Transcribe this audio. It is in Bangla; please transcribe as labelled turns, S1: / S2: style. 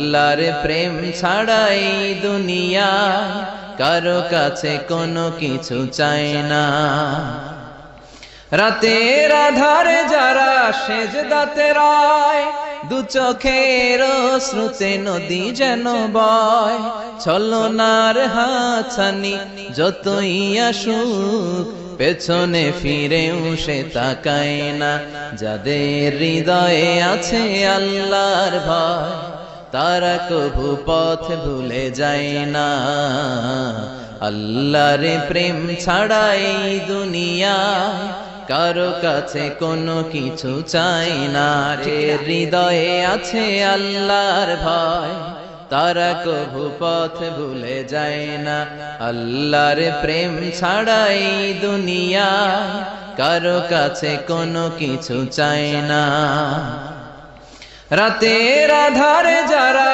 S1: আল্লাহর প্রেম ছাড়াই দুনিয়ায় কারো কাছে কোনো কিছু চায় না। রাতের আধারে যারা সেজদাতে রায়, দু চোখের শ্রুতে নদী যেন বয়। ছলনার হাতছানি যতই আসুক, পেছনে ফিরেও সে তাকায় না। যাদের হৃদয়ে আছে আল্লাহর ভয়, তারা কভু পথ ভুলে যায় না। আল্লাহর প্রেম ছাড়াই দুনিয়ায় কারো কাছে কোনো কিছু চাই না। হৃদয়ে আছে আল্লাহর ভয়, তারা কভু পথ ভুলে যায় না। আল্লাহর প্রেম ছাড়াই দুনিয়ায় কারো কাছে কোনো কিছু চাই না। রাতের আধারে যারা